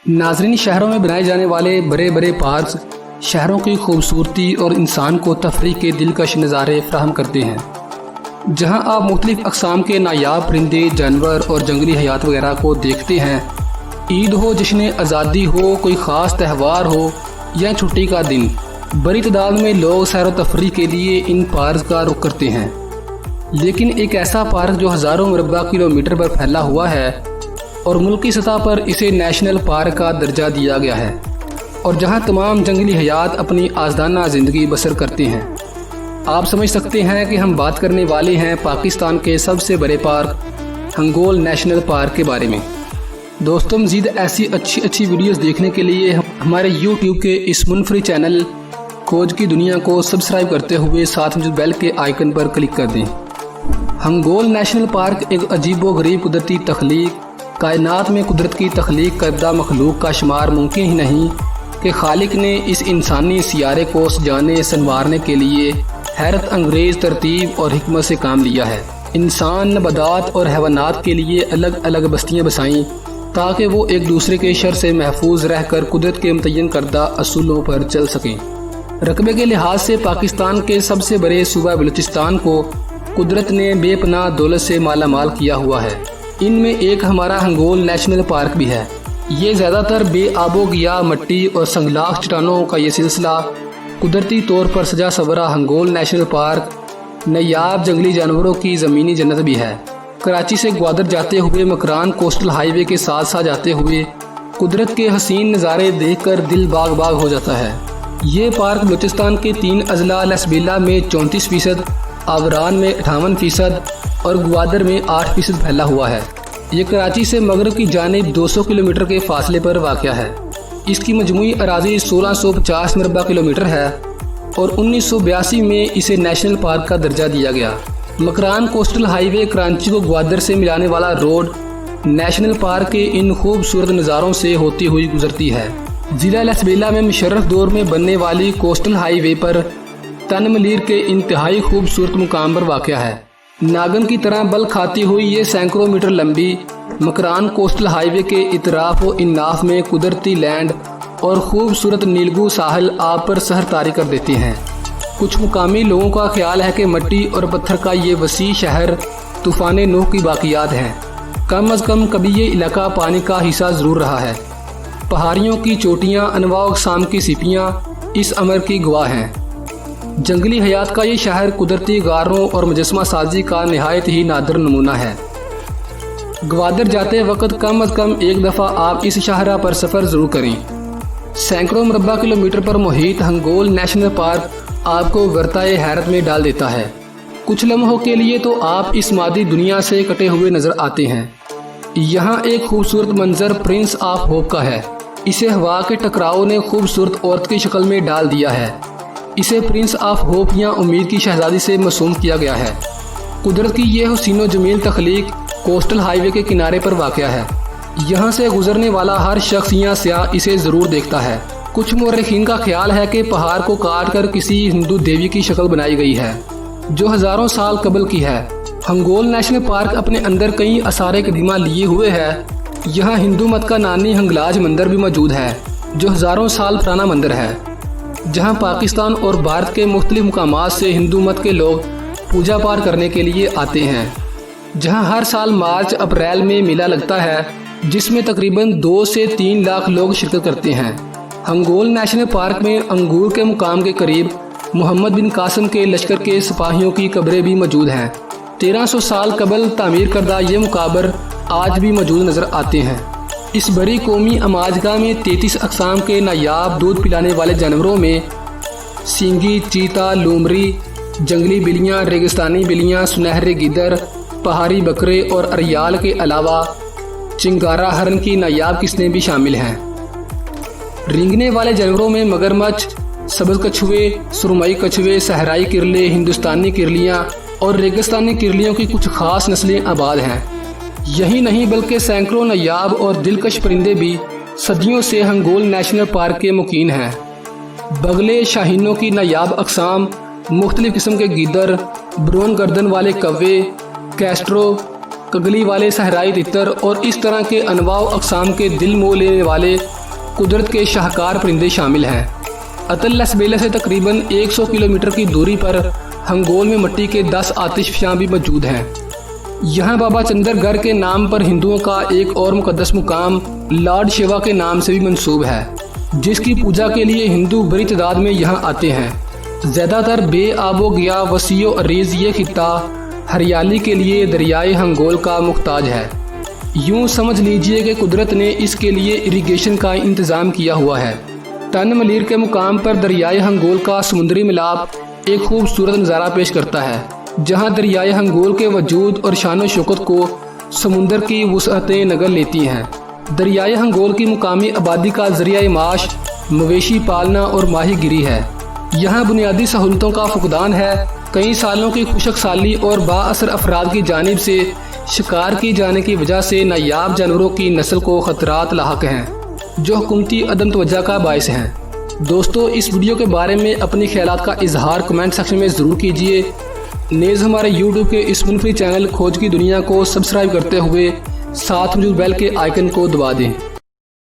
नाज़रीन, शहरों में बनाए जाने वाले बड़े बड़े पार्क शहरों की खूबसूरती और इंसान को तफरीह के दिलकश नज़ारे फ्राहम करते हैं, जहां आप मुख्तलिफ़ अक़साम के नायाब परिंदे, जानवर और जंगली हयात वगैरह को देखते हैं। ईद हो, जश्न आज़ादी हो, कोई ख़ास त्यौहार हो या छुट्टी का दिन, बड़ी तादाद में लोग सैर व तफरीह के लिए इन पार्क का रुख करते हैं। लेकिन एक ऐसा पार्क जो हज़ारों मुरब्बा किलोमीटर पर फैला हुआ है और मुल्क की सतह पर इसे नेशनल पार्क का दर्जा दिया गया है, और जहां तमाम जंगली हयात अपनी आज़ादाना ज़िंदगी बसर करते हैं। आप समझ सकते हैं कि हम बात करने वाले हैं पाकिस्तान के सबसे बड़े पार्क हंगोल नेशनल पार्क के बारे में। दोस्तों, मज़ीद ऐसी अच्छी वीडियोस देखने के लिए हमारे YouTube के इस मुनफरिद चैनल खोज की दुनिया को सब्सक्राइब करते हुए साथ में बेल के आइकन पर क्लिक कर दें। हंगोल नेशनल पार्क एक अजीबोगरीब कुदरती तख्लीक, कायनात में कुदरत की तख्लीक करदा मखलूक का शुमार मुमकिन ही नहीं कि खालिक ने इस इंसानी सियारे को सजाने संवारने के लिए हैरत अंगेज़ तरतीब और हिकमत से काम लिया है। इंसान, नबातात और हैवानात के लिए अलग अलग बस्तियाँ बसाईं ताकि वो एक दूसरे के शर से महफूज रहकर कुदरत के मुतय्यन करदा असूलों पर चल सकें। रकबे के लिहाज से पाकिस्तान के सबसे बड़े सूबा बलूचिस्तान को कुदरत ने बेपनाह दौलत से माला माल किया हुआ है। इनमें एक हमारा हंगोल नेशनल पार्क भी है। ये ज़्यादातर बेआबोगिया मट्टी और संगलाख चट्टानों का ये सिलसिला कुदरती तौर पर सजा सवरा हंगोल नेशनल पार्क नायाब जंगली जानवरों की ज़मीनी जन्नत भी है। कराची से ग्वादर जाते हुए मकरान कोस्टल हाईवे के साथ साथ जाते हुए कुदरत के हसीन नज़ारे देखकर दिल बाग बाग हो जाता है। ये पार्क बलूचिस्तान के 3 अजला लसबेला में 34%, आवरान में 58% और ग्वादर में 8% फैला हुआ है। ये कराची से मगरब की जानिब 200 किलोमीटर के फासले पर वाक़या है। इसकी मजमूई अराज़ी 1650 मुरब्बा किलोमीटर है और 1982 में इसे नेशनल पार्क का दर्जा दिया गया। मकरान कोस्टल हाईवे कराची को ग्वादर से मिलाने वाला रोड नेशनल पार्क के इन खूबसूरत नज़ारों से होती हुई गुजरती है। ज़िला लसबेला में मुशर्रफ दौर में बनने वाली कोस्टल हाईवे पर तनमलीर के इंतहाई खूबसूरत मुकाम पर वाक़या है। नागन की तरह बल खाती हुई ये सैकड़ों मीटर लंबी मकरान कोस्टल हाईवे के इतराफ व इन्नाफ में कुदरती लैंड और खूबसूरत नीलगू साहल आप पर सहर तारी कर देते हैं। कुछ मुकामी लोगों का ख्याल है कि मट्टी और पत्थर का ये वसी शहर तूफ़ान नूह की बाक़ियात हैं। कम अज़ कम कभी ये इलाका पानी का हिस्सा ज़रूर रहा है। पहाड़ियों की चोटियाँ, अनवा अक़साम की सिपियाँ इस अमर की गवाह हैं। जंगली हयात का ये शहर कुदरती गारों और मुजस्मा साजी का नहायत ही नादर नमूना है। ग्वादर जाते वक्त कम अज़ कम एक दफ़ा आप इस शाहरा पर सफ़र ज़रूर करें। सैकड़ों मुरब्बा किलोमीटर पर मुहित हंगोल नेशनल पार्क आपको वर्ताए हैरत में डाल देता है। कुछ लम्हों के लिए तो आप इस मादी दुनिया से कटे हुए नज़र आते हैं। यहाँ एक खूबसूरत मंजर प्रिंस ऑफ होप का है। इसे हवा के टकराव ने खूबसूरत औरत की शक्ल में डाल दिया है। इसे प्रिंस ऑफ होप या उम्मीद की शहजादी से मसूम किया गया है। कुदरत की यह हुसीनो जमील तख्लीक कोस्टल हाईवे के किनारे पर वाक़या है। यहाँ से गुजरने वाला हर शख्स या सयाह इसे ज़रूर देखता है। कुछ मुर्रिखीन का ख्याल है कि पहाड़ को काट कर किसी हिंदू देवी की शक्ल बनाई गई है जो हज़ारों साल कबल की है। हंगोल नेशनल पार्क अपने अंदर कई आसार कदीमा लिए हुए है। यहाँ हिंदू मत का नानी हंगलाज मंदिर भी मौजूद है जो हज़ारों साल पुराना मंदिर है, जहाँ पाकिस्तान और भारत के मुख्तलिफ मुकामात से हिंदू मत के लोग पूजा पाठ करने के लिए आते हैं। जहाँ हर साल मार्च अप्रैल में मेला लगता है जिसमें तकरीबन 2 से 3 लाख लोग शिरकत करते हैं। हंगोल नेशनल पार्क में अंगूर के मुकाम के करीब मोहम्मद बिन कासिम के लश्कर के सिपाहियों की कब्रें भी मौजूद हैं। 1300 साल कबल तामीर करदा ये मुकाबर आज भी मौजूद नज़र आते हैं। इस बड़ी कौमी अमाजगाह में 33 अक़साम के नायाब दूध पिलाने वाले जानवरों में सींगी, चीता, लोमड़ी, जंगली बिल्लियाँ, रेगिस्तानी बिल्लियाँ, सुनहरे गिद्दर, पहाड़ी बकरे और अरियाल के अलावा चिंगारा हरन की नायाब किस्में भी शामिल हैं। रेंगने वाले जानवरों में मगरमच्छ, सब्ज़ कछुए, सुरमई कछुए, सहराई किरले, हिंदुस्तानी किरलियाँ और रेगिस्तानी किरलियों की कुछ ख़ास नस्लें आबाद हैं। यही नहीं बल्कि सैकड़ों नायाब और दिलकश परिंदे भी सदियों से हंगोल नेशनल पार्क के मुकीन हैं। बगले, शाहीनों की नायाब अक़साम, मुख्तलिफ़ किस्म के गिद्दर, ब्रोन गर्दन वाले कव्वे, कैस्ट्रो, कगली वाले सहराई तितर और इस तरह के अनवाव अक़साम के दिल मोह लेने वाले कुदरत के शाहकार परिंदे शामिल हैं। अतल लसबेला से तकरीबन 100 किलोमीटर की दूरी पर हंगोल में मिट्टी के 10 आतिशफशां भी मौजूद हैं। यहाँ बाबा चंदरगढ़ के नाम पर हिंदुओं का एक और मुकद्दस मुकाम लॉर्ड शिवा के नाम से भी मंसूब है, जिसकी पूजा के लिए हिंदू बड़ी तादाद में यहाँ आते हैं। ज़्यादातर बेआबो गया वसीओ अरीज ये खित्ता हरियाली के लिए दरियाए हंगोल का मुख्ताज है। यूँ समझ लीजिए कि कुदरत ने इसके लिए इरिगेशन का इंतज़ाम किया हुआ है। तन मलीर के मुकाम पर दरियाए हंगोल का समुद्री मिलाप एक खूबसूरत नज़ारा पेश करता है, जहाँ दरियाए हंगोल के वजूद और शान शौकत को समुंदर की वुसअतें नगल लेती हैं। दरियाए हंगोल की मुकामी आबादी का ज़रिया माश मवेशी पालना और माहीगिरी है। यहाँ बुनियादी सहूलतों का फुकदान है। कई सालों की खुशक साली और बाअसर अफराद की जानिब से शिकार की जाने की वजह से नायाब जानवरों की नस्ल को ख़तरात लाहक हैं, जो हुकूमती अदम तवज्जो का बायस हैं। दोस्तों, इस वीडियो के बारे में अपने ख्यालात का इजहार कमेंट सेक्शन में ज़रूर कीजिए। नेज़ हमारे यूट्यूब के इस मुनफरी चैनल खोज की दुनिया को सब्सक्राइब करते हुए साथ मौजूद बेल के आइकन को दबा दें।